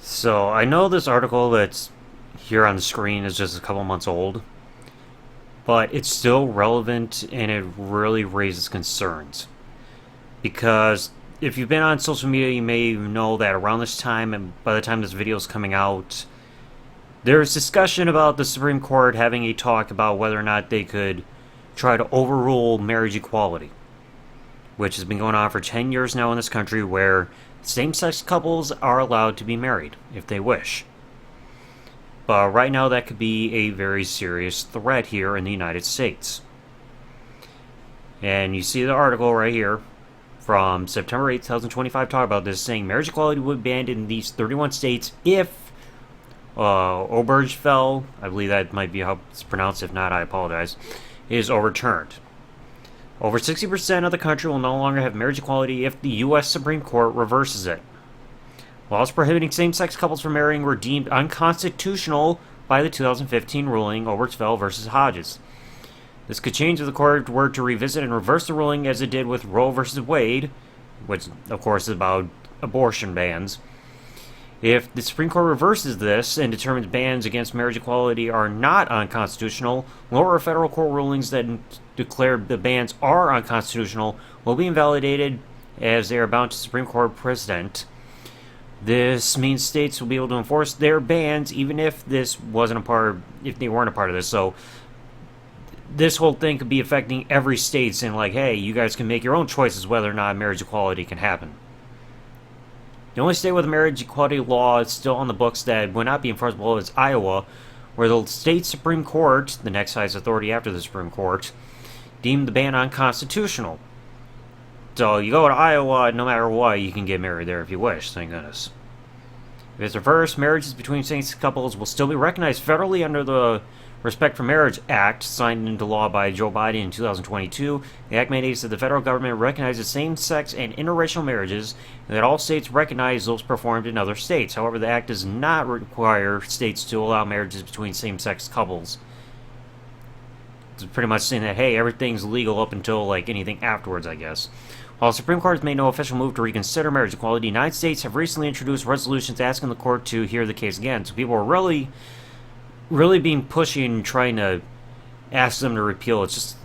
So I know this article that's here on the screen is just a couple months old, but it's still relevant and it really raises concerns. Because if you've been on social media, you may know that around this time, and by the time this video is coming out, there's discussion about the Supreme Court having a talk about whether or not they could try to overrule marriage equality, which has been going on for 10 years now in this country, where same-sex couples are allowed to be married if they wish. But right now that could be a very serious threat here in the United States. And you see the article right here from September 8, 2025 talk about this, saying marriage equality would be banned in these 31 states if Obergefell, I believe that might be how it's pronounced, if not I apologize, is overturned. Over 60% of the country will no longer have marriage equality if the U.S. Supreme Court reverses it. Laws prohibiting same-sex couples from marrying were deemed unconstitutional by the 2015 ruling Obergefell v. Hodges. This could change if the court were to revisit and reverse the ruling as it did with Roe v. Wade, which of course is about abortion bans. If the Supreme Court reverses this and determines bans against marriage equality are not unconstitutional, lower federal court rulings that declare the bans are unconstitutional will be invalidated as they are bound to Supreme Court precedent. This means states will be able to enforce their bans even if this wasn't if they weren't a part of this. So this whole thing could be affecting every state, saying like, hey, you guys can make your own choices whether or not marriage equality can happen. The only state with a marriage equality law is still on the books that would not be enforceable is Iowa, where the state Supreme Court, the next highest authority after the Supreme Court, deemed the ban unconstitutional. So you go to Iowa, no matter what, you can get married there if you wish, thank goodness. If it's reversed, marriages between same-sex couples will still be recognized federally under the Respect for Marriage Act, signed into law by Joe Biden in 2022. The act mandates that the federal government recognizes same-sex and interracial marriages, and that all states recognize those performed in other states. However, the act does not require states to allow marriages between same-sex couples. It's pretty much saying that, hey, everything's legal up until, like, anything afterwards, I guess. While the Supreme Court has made no official move to reconsider marriage equality, 9 states have recently introduced resolutions asking the court to hear the case again. So people are really being pushy and trying to ask them to repeal. It's just,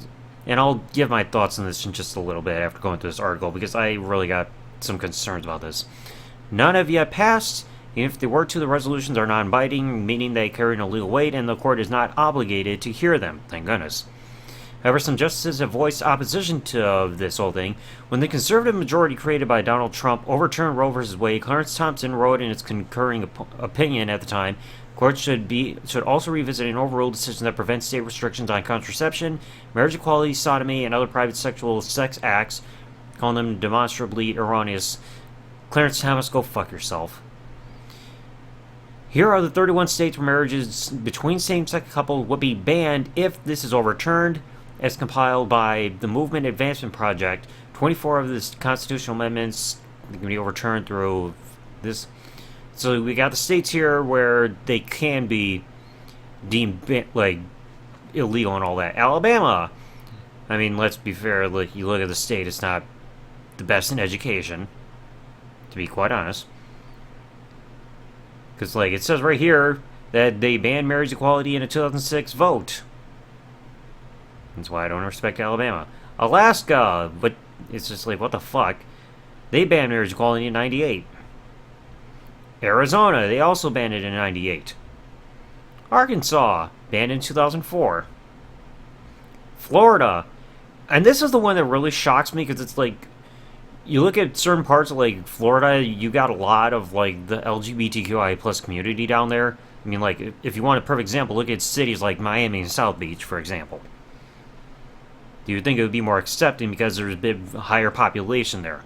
and I'll give my thoughts on this in just a little bit after going through this article, because I really got some concerns about this. None have yet passed. Even if they were to, the resolutions are non-binding, meaning they carry no legal weight, and the court is not obligated to hear them, thank goodness. However, some justices have voiced opposition to this whole thing. When the conservative majority created by Donald Trump overturned Roe v. Wade, Clarence Thompson wrote in its concurring opinion at the time, courts should also revisit and overrule decisions that prevent state restrictions on contraception, marriage equality, sodomy, and other private sexual sex acts, calling them demonstrably erroneous. Clarence Thomas, go fuck yourself. Here are the 31 states where marriages between same-sex couples would be banned if this is overturned, as compiled by the Movement Advancement Project. 24 of the constitutional amendments can be overturned through this. So we got the states here where they can be deemed like illegal and all that. Alabama, I mean, let's be fair. Like, you look at the state; it's not the best in education, to be quite honest. Because, like, it says right here that they banned marriage equality in a 2006 vote. That's why I don't respect Alabama. Alaska, but it's just like, what the fuck? They banned marriage equality in '98. Arizona, they also banned it in '98. Arkansas, banned in 2004. Florida, and this is the one that really shocks me, because it's like, you look at certain parts of, like, Florida, you got a lot of, like, the LGBTQIA plus community down there. I mean, like, if you want a perfect example, look at cities like Miami and South Beach, for example. You would think it would be more accepting because there's a bit higher population there.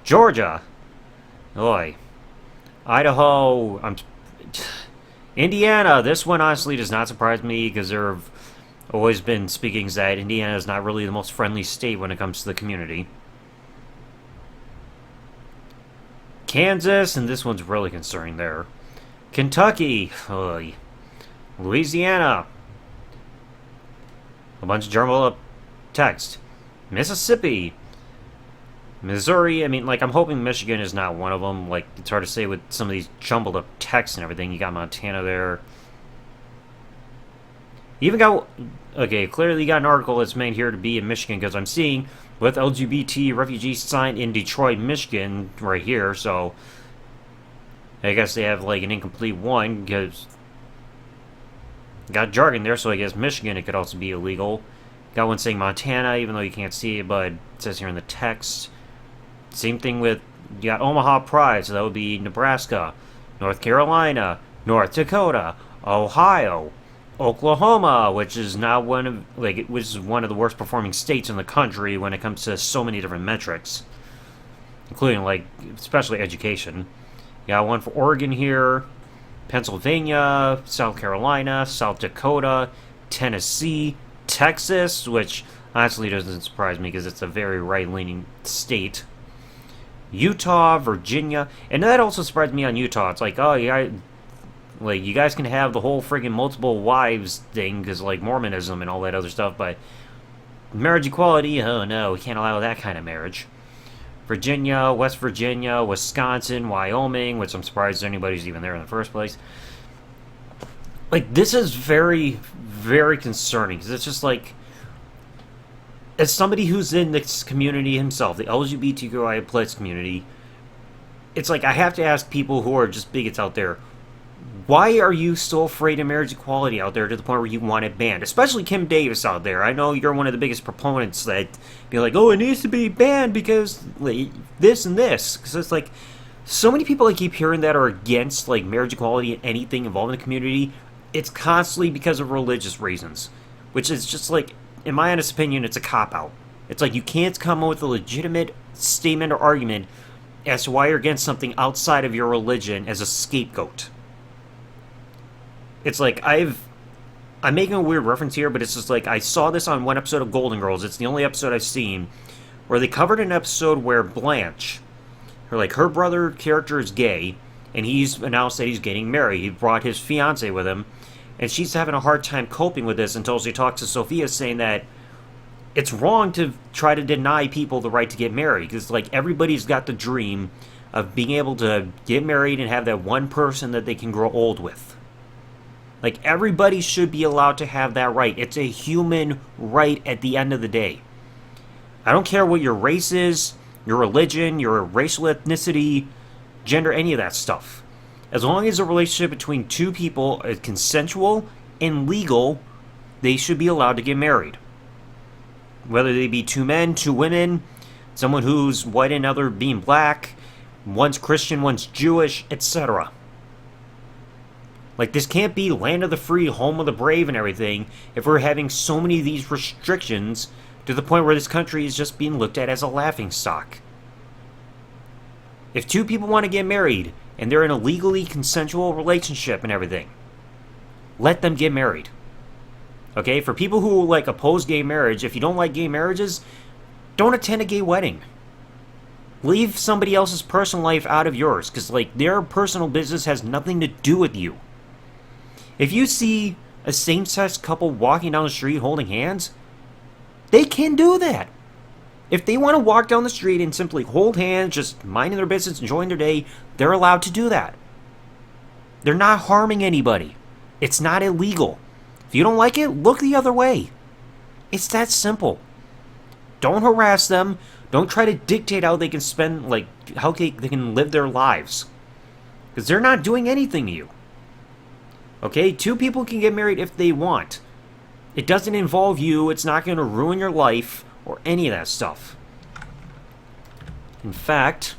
Georgia, oi. Idaho, Indiana, this one honestly does not surprise me, because there have always been speakings that Indiana is not really the most friendly state when it comes to the community. Kansas, and this one's really concerning there. Kentucky, Louisiana, a bunch of jumbled up text. Mississippi, Missouri, I mean, like, I'm hoping Michigan is not one of them. Like, it's hard to say with some of these jumbled up texts and everything. You got Montana there. You even got, okay, clearly you got an article that's made here to be in Michigan because I'm seeing with LGBT refugees signed in Detroit, Michigan, right here. So I guess they have like an incomplete one because got jargon there. So I guess Michigan it could also be illegal. Got one saying Montana, even though you can't see it, but it says here in the text. Same thing with you got Omaha Pride, so that would be Nebraska, North Carolina, North Dakota, Ohio, Oklahoma, which is now one of which is one of the worst performing states in the country when it comes to so many different metrics, including like especially education. You got one for Oregon here, Pennsylvania, South Carolina, South Dakota, Tennessee, Texas, which honestly doesn't surprise me because it's a very right-leaning state. Utah, Virginia, and that also surprised me on Utah. It's like, oh yeah, like you guys can have the whole friggin' multiple wives thing because like Mormonism and all that other stuff, but marriage equality, oh no, we can't allow that kind of marriage. Virginia, West Virginia, Wisconsin, Wyoming, which I'm surprised anybody's even there in the first place. Like this is very, very concerning because it's just like, as somebody who's in this community himself, the LGBTQIA plus community, it's like I have to ask people who are just bigots out there, why are you so afraid of marriage equality out there to the point where you want it banned? Especially Kim Davis out there. I know you're one of the biggest proponents that be like, oh, it needs to be banned because like, this and this. Because it's like, so many people I keep hearing that are against like marriage equality and anything involving the community. It's constantly because of religious reasons, which is just like, in my honest opinion, it's a cop-out. It's like you can't come up with a legitimate statement or argument as to why you're against something outside of your religion as a scapegoat. It's like I'm making a weird reference here, but it's just like I saw this on one episode of Golden Girls. It's the only episode I've seen where they covered an episode where Blanche, her brother character is gay, and he's announced that he's getting married. He brought his fiance with him. And she's having a hard time coping with this until she talks to Sophia saying that it's wrong to try to deny people the right to get married. Because, like, everybody's got the dream of being able to get married and have that one person that they can grow old with. Like, everybody should be allowed to have that right. It's a human right at the end of the day. I don't care what your race is, your religion, your racial ethnicity, gender, any of that stuff. As long as a relationship between two people is consensual and legal, they should be allowed to get married. Whether they be two men, two women, someone who's white and other being black, one's Christian, one's Jewish, etc. Like, this can't be land of the free, home of the brave and everything if we're having so many of these restrictions to the point where this country is just being looked at as a laughingstock. If two people want to get married, and they're in a legally consensual relationship and everything, let them get married. Okay? For people who, like, oppose gay marriage, if you don't like gay marriages, don't attend a gay wedding. Leave somebody else's personal life out of yours, because, like, their personal business has nothing to do with you. If you see a same-sex couple walking down the street holding hands, they can do that. If they want to walk down the street and simply hold hands, just minding their business, enjoying their day, they're allowed to do that. They're not harming anybody. It's not illegal. If you don't like it, look the other way. It's that simple. Don't harass them. Don't try to dictate how they can spend, like, how they can live their lives. Because they're not doing anything to you. Okay? Two people can get married if they want. It doesn't involve you. It's not going to ruin your life or any of that stuff. In fact,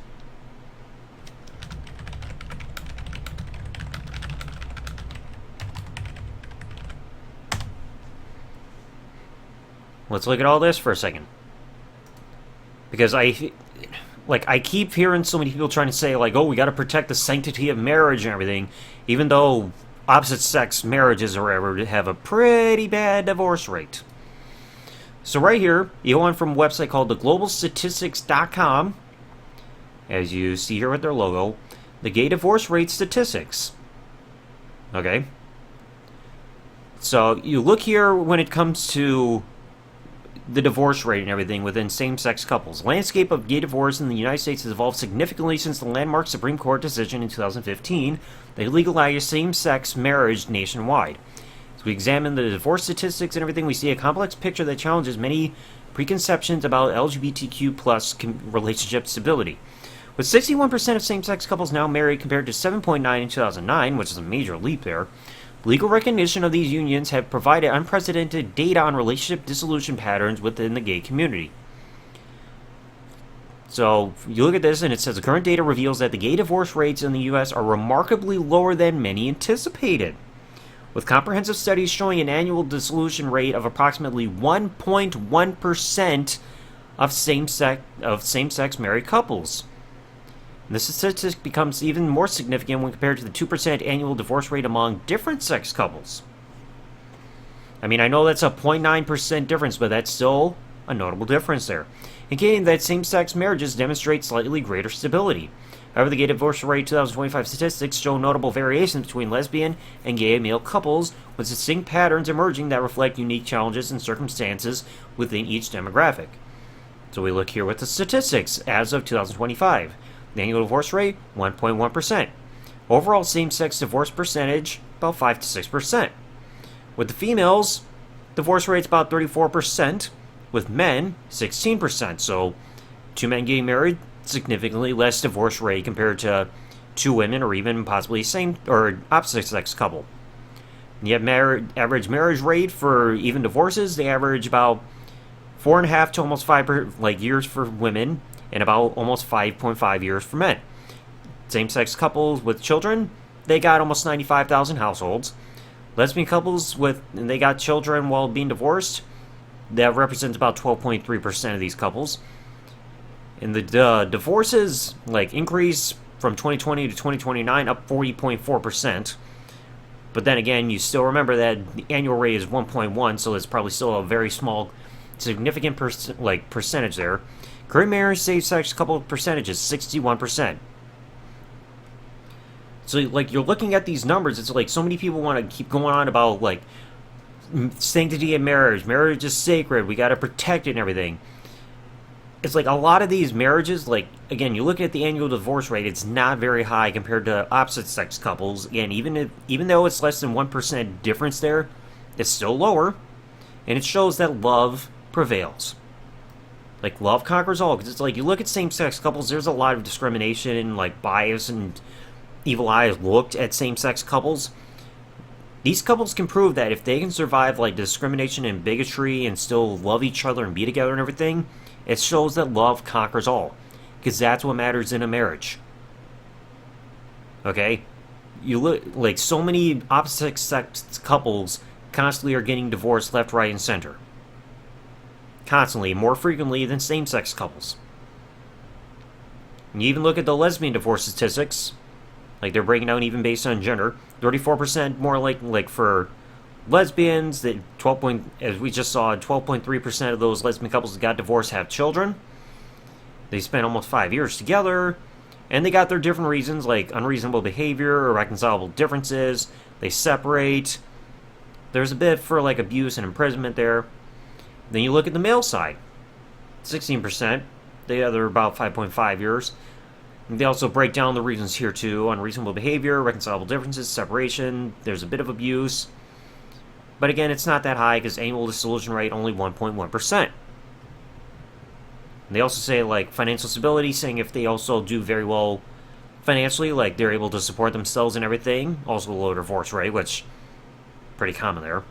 let's look at all this for a second. Because I keep hearing so many people trying to say, like, oh, we got to protect the sanctity of marriage and everything, even though opposite sex marriages or whatever have a pretty bad divorce rate. So right here, you go on from a website called theglobalstatistics.com, as you see here with their logo, the gay divorce rate statistics. Okay? So you look here when it comes to the divorce rate and everything within same-sex couples. The landscape of gay divorce in the United States has evolved significantly since the landmark Supreme Court decision in 2015 that legalized same-sex marriage nationwide. As we examine the divorce statistics and everything, we see a complex picture that challenges many preconceptions about LGBTQ plus relationship stability. With 61% of same-sex couples now married compared to 7.9 in 2009, which is a major leap there, legal recognition of these unions have provided unprecedented data on relationship dissolution patterns within the gay community. So, you look at this and it says the current data reveals that the gay divorce rates in the U.S. are remarkably lower than many anticipated, with comprehensive studies showing an annual dissolution rate of approximately 1.1% of same-sex married couples. And this statistic becomes even more significant when compared to the 2% annual divorce rate among different sex couples. I mean, I know that's a 0.9% difference, but that's still a notable difference there, indicating that same-sex marriages demonstrate slightly greater stability. However, the gay divorce rate 2025 statistics show notable variations between lesbian and gay male couples, with distinct patterns emerging that reflect unique challenges and circumstances within each demographic. So we look here with the statistics as of 2025. The annual divorce rate, 1.1%. Overall same-sex divorce percentage, about 5 to 6%. With the females, divorce rate's about 34%. With men, 16%. So, 2 men getting married, significantly less divorce rate compared to 2 women or even possibly same or opposite sex couple. And yet, average marriage rate for even divorces, they average about 4.5 to almost 5 years for women, and about almost 5.5 years for men. Same-sex couples with children, they got almost 95,000 households. Lesbian couples they got children while being divorced, that represents about 12.3% of these couples. And the divorces increase from 2020 to 2029 up 40.4%. But then again, you still remember that the annual rate is 1.1, so it's probably still a very small, significant percentage there. Current marriage same-sex couple percentage is 61%. So you're looking at these numbers, it's so many people want to keep going on about sanctity in marriage. Marriage is sacred. We got to protect it and everything. It's a lot of these marriages, again, you look at the annual divorce rate, it's not very high compared to opposite sex couples. Again, even though it's less than 1% difference there, it's still lower, and it shows that love prevails. Love conquers all, because it's you look at same-sex couples, there's a lot of discrimination and bias and evil eyes looked at same-sex couples. These couples can prove that if they can survive discrimination and bigotry and still love each other and be together and everything, it shows that love conquers all, because that's what matters in a marriage. Okay? You look so many opposite sex couples constantly are getting divorced left, right, and center. Constantly, more frequently than same-sex couples. And you even look at the lesbian divorce statistics, they're breaking down even based on gender. 34% more like for lesbians, that as we just saw, 12.3% of those lesbian couples that got divorced have children. They spent almost 5 years together, and they got their different reasons, like unreasonable behavior or reconcilable differences. They separate. There's a bit for abuse and imprisonment there. Then you look at the male side, 16%. They're about 5.5 years. And they also break down the reasons here too: unreasonable behavior, reconcilable differences, separation. There's a bit of abuse. But again, it's not that high because annual dissolution rate only 1.1%. They also say financial stability, saying if they also do very well financially, they're able to support themselves and everything. Also a low divorce rate, which pretty common there.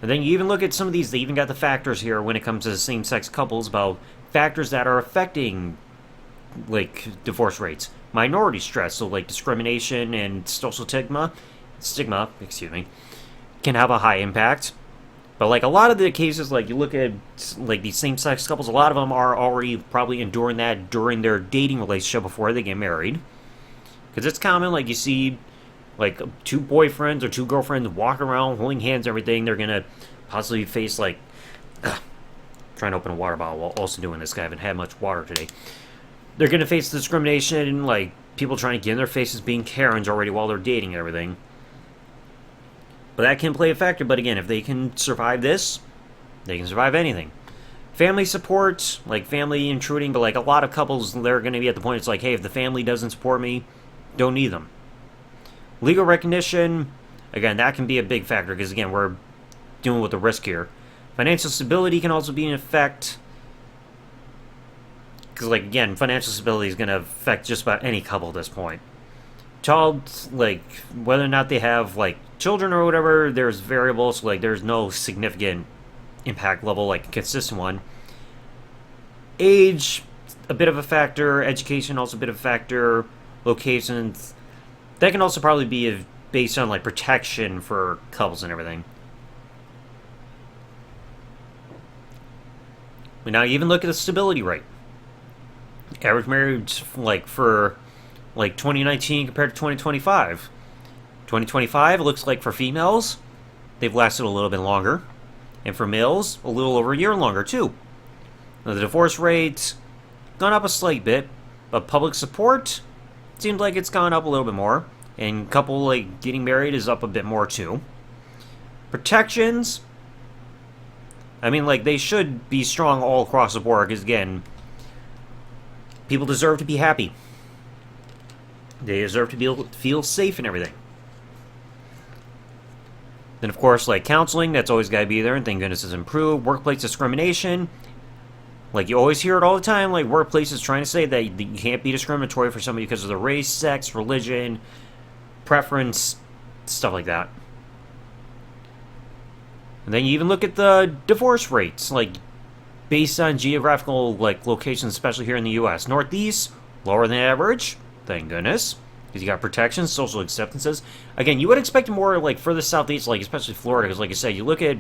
And then you even look at some of these, they even got the factors here when it comes to same-sex couples about factors that are affecting divorce rates. Minority stress, so discrimination and social stigma, can have a high impact. But a lot of the cases, you look at these same-sex couples, a lot of them are already probably enduring that during their dating relationship before they get married. Because it's common, you see two boyfriends or two girlfriends walk around holding hands and everything. They're gonna possibly face trying to open a water bottle while also doing this. I haven't had much water today. They're gonna face discrimination and people trying to get in their faces being Karens already while they're dating and everything. But that can play a factor. But again, if they can survive this, they can survive anything. Family support, like family intruding, but like a lot of couples, they're going to be at the point it's like, hey, if the family doesn't support me, don't need them. Legal recognition, again, that can be a big factor because, again, we're dealing with the risk here. Financial stability can also be in effect because, like, again, financial stability is going to affect just about any couple at this point. Child, like, whether or not they have, like, children or whatever, there's variables, so, like, there's no significant impact level, like a consistent one. Age, a bit of a factor. Education, also a bit of a factor. Locations, that can also probably be based on, like, protection for couples and everything. But now you even look at the stability rate. Average marriage, like, for, like, 2019 compared to 2025. 2025, it looks like for females, they've lasted a little bit longer. And for males, a little over a year longer, too. Now, the divorce rate's gone up a slight bit, but public support seems like it's gone up a little bit more. And couple, like, getting married is up a bit more, too. Protections, I mean, like, they should be strong all across the board, because, again, people deserve to be happy. They deserve to be able to feel safe and everything. Then, of course, like, counseling, that's always got to be there, and thank goodness it's improved. Workplace discrimination, like, you always hear it all the time, like, workplaces trying to say that you can't be discriminatory for somebody because of their race, sex, religion, preference, stuff like that. And then you even look at the divorce rates, like, based on geographical, like, locations, especially here in the U.S. Northeast, lower than average, thank goodness. Because you got protections, social acceptances. Again, you would expect more, like, further southeast, like, especially Florida, because, like I said, you look at,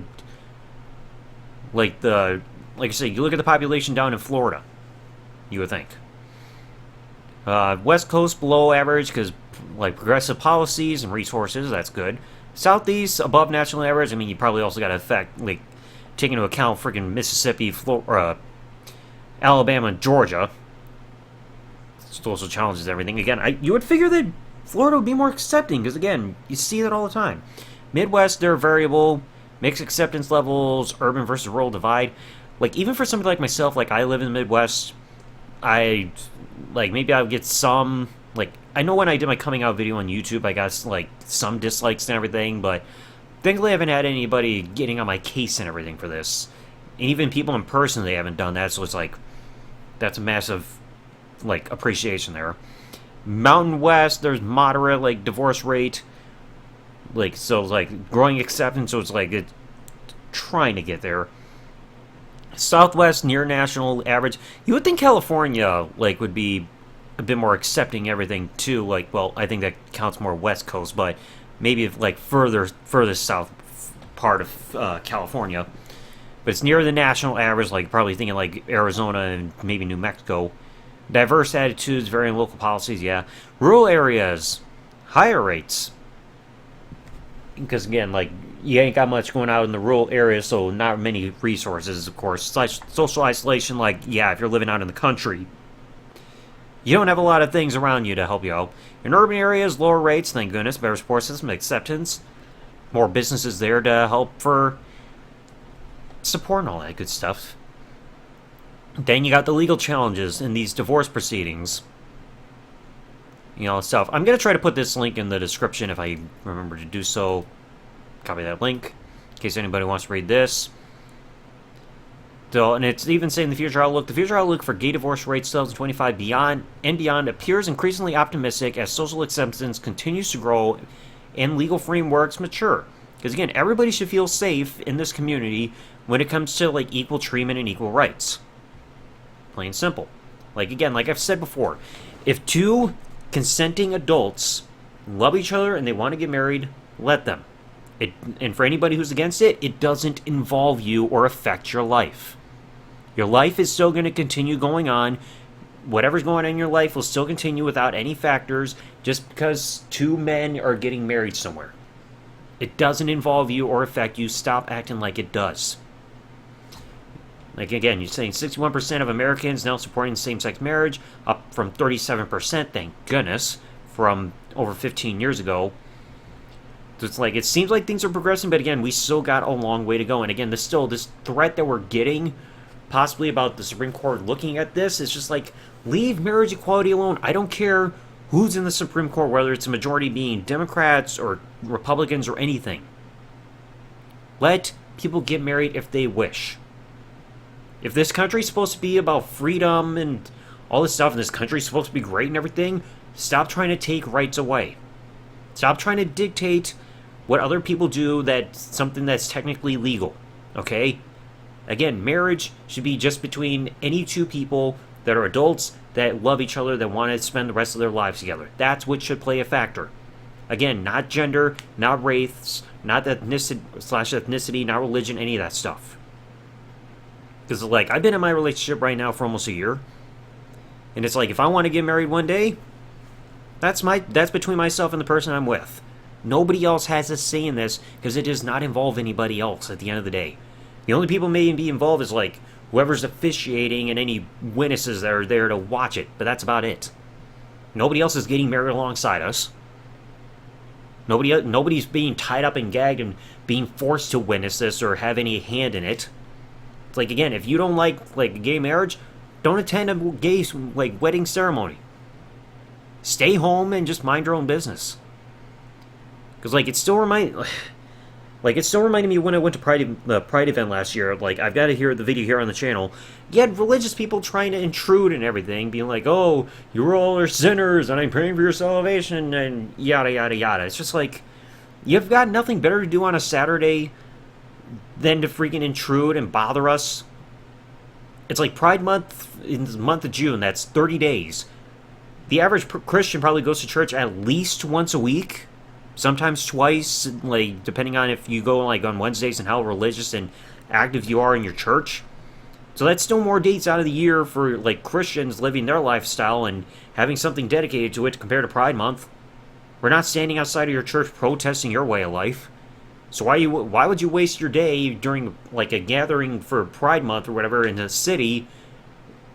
like I said, you look at the population down in Florida, you would think. West Coast, below average, because, like, progressive policies and resources, that's good. Southeast, above national average, I mean, you probably also got to affect, like, take into account freaking Mississippi, Alabama, and Georgia. Social challenges, everything. Again, you would figure that Florida would be more accepting, because, again, you see that all the time. Midwest, they're variable. Mixed acceptance levels, urban versus rural divide. Like, even for somebody like myself, like, I live in the Midwest, maybe I would get some, like, I know when I did my coming out video on YouTube, I got, like, some dislikes and everything, but thankfully I haven't had anybody getting on my case and everything for this. And even people in person, they haven't done that, so it's like, that's a massive, like, appreciation there. Mountain West, there's moderate, like, divorce rate, like, so, like, growing acceptance, so it's like, it's trying to get there. Southwest, near national average. You would think California, like, would be a bit more accepting everything, too, like, well, I think that counts more West Coast, but maybe, like, further south part of California. But it's near the national average, like, probably thinking, like, Arizona and maybe New Mexico. Diverse attitudes, varying local policies, yeah. Rural areas, higher rates. Because, again, like, you ain't got much going out in the rural areas, so not many resources, of course. Social isolation, like, yeah, if you're living out in the country, you don't have a lot of things around you to help you out. In urban areas, lower rates, thank goodness. Better support system, acceptance. More businesses there to help for support and all that good stuff. Then you got the legal challenges in these divorce proceedings. You know, stuff. I'm going to try to put this link in the description if I remember to do so. Copy that link in case anybody wants to read this. So, and it's even saying the future outlook for gay divorce rates 2025 beyond appears increasingly optimistic as social acceptance continues to grow and legal frameworks mature. Because, again, everybody should feel safe in this community when it comes to, like, equal treatment and equal rights. Plain and simple. Like, again, like I've said before, if two consenting adults love each other and they want to get married, let them. And for anybody who's against it, it doesn't involve you or affect your life. Your life is still going to continue going on. Whatever's going on in your life will still continue without any factors just because two men are getting married somewhere. It doesn't involve you or affect you. Stop acting like it does. Like, again, you're saying 61% of Americans now supporting same-sex marriage, up from 37%, thank goodness, from over 15 years ago. It's like, it seems like things are progressing, but again, we still got a long way to go. And again, this threat that we're getting, possibly about the Supreme Court looking at this, is just like, leave marriage equality alone. I don't care who's in the Supreme Court, whether it's a majority being Democrats or Republicans or anything. Let people get married if they wish. If this country's supposed to be about freedom and all this stuff, and this country's supposed to be great and everything, stop trying to take rights away. Stop trying to dictate what other people do, that's something that's technically legal. Okay? Again, marriage should be just between any two people that are adults, that love each other, that want to spend the rest of their lives together. That's what should play a factor. Again, not gender, not race, not ethnicity, not religion, any of that stuff. Because, like, I've been in my relationship right now for almost a year. And it's like, if I want to get married one day, that's between myself and the person I'm with. Nobody else has a say in this, because it does not involve anybody else at the end of the day. The only people may be involved is, like, whoever's officiating and any witnesses that are there to watch it. But that's about it. Nobody else is getting married alongside us. Nobody's being tied up and gagged and being forced to witness this or have any hand in it. It's like, again, if you don't like gay marriage, don't attend a gay wedding ceremony. Stay home and just mind your own business. Because it still reminded me when I went to the Pride event last year. Like, I've got to hear the video here on the channel. You had religious people trying to intrude and everything, being like, "Oh, you all are sinners, and I'm praying for your salvation," and yada yada yada. It's just like, you've got nothing better to do on a Saturday than to freaking intrude and bother us. It's like Pride Month in the month of June. That's 30 days. The average Christian probably goes to church at least once a week. Sometimes twice, depending on if you go on Wednesdays and how religious and active you are in your church. So that's still more days out of the year for Christians living their lifestyle and having something dedicated to it compared to Pride Month. We're not standing outside of your church protesting your way of life. So why would you waste your day during a gathering for Pride Month or whatever in the city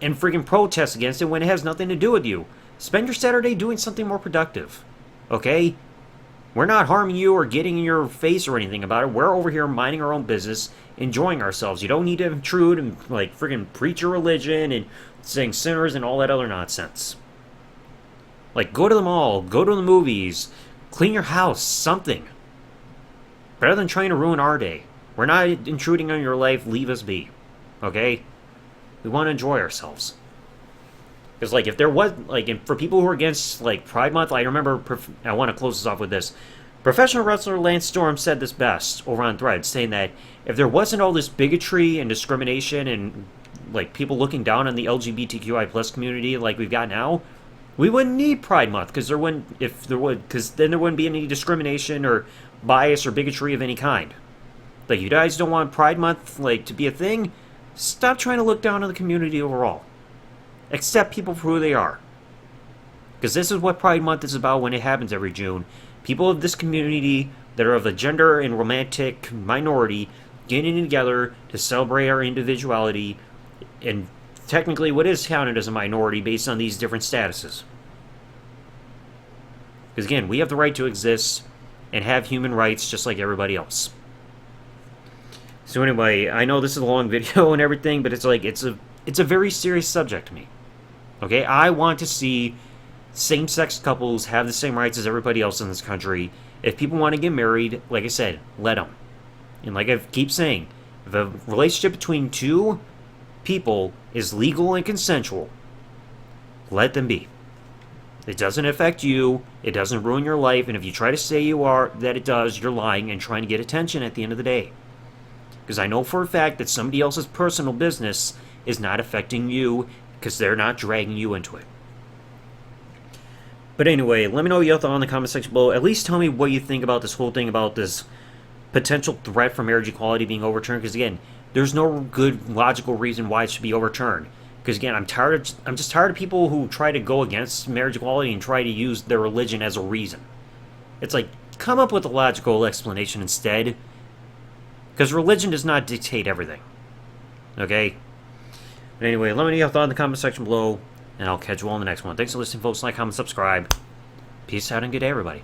and freaking protest against it when it has nothing to do with you? Spend your Saturday doing something more productive. Okay? We're not harming you or getting in your face or anything about it. We're over here minding our own business, enjoying ourselves. You don't need to intrude and freaking preach your religion and saying sinners and all that other nonsense. Go to the mall, go to the movies, clean your house, something. Better than trying to ruin our day. We're not intruding on your life. Leave us be. Okay? We want to enjoy ourselves. Because, if there was, for people who are against, Pride Month, I remember, I want to close this off with this. Professional wrestler Lance Storm said this best over on Threads, saying that if there wasn't all this bigotry and discrimination and, people looking down on the LGBTQI plus community like we've got now, we wouldn't need Pride Month, because then there wouldn't be any discrimination or bias or bigotry of any kind. You guys don't want Pride Month, to be a thing? Stop trying to look down on the community overall. Accept people for who they are. Because this is what Pride Month is about when it happens every June. People of this community that are of the gender and romantic minority getting together to celebrate our individuality and technically what is counted as a minority based on these different statuses. Because again, we have the right to exist and have human rights just like everybody else. So anyway, I know this is a long video and everything, but it's a very serious subject to me. Okay, I want to see same-sex couples have the same rights as everybody else in this country. If people want to get married, like I said, let them. And like I keep saying, if a relationship between two people is legal and consensual, let them be. It doesn't affect you. It doesn't ruin your life. And if you try to say that it does, you're lying and trying to get attention at the end of the day. Because I know for a fact that somebody else's personal business is not affecting you because they're not dragging you into it. But anyway, let me know your thoughts in the comment section below. At least tell me what you think about this whole thing about this potential threat for marriage equality being overturned. Because again, there's no good logical reason why it should be overturned. Because again, I'm just tired of people who try to go against marriage equality and try to use their religion as a reason. It's come up with a logical explanation instead. Because religion does not dictate everything. Okay? But anyway, let me know your thoughts in the comment section below, and I'll catch you all in the next one. Thanks for listening, folks. Like, comment, subscribe. Peace out, and good day, everybody.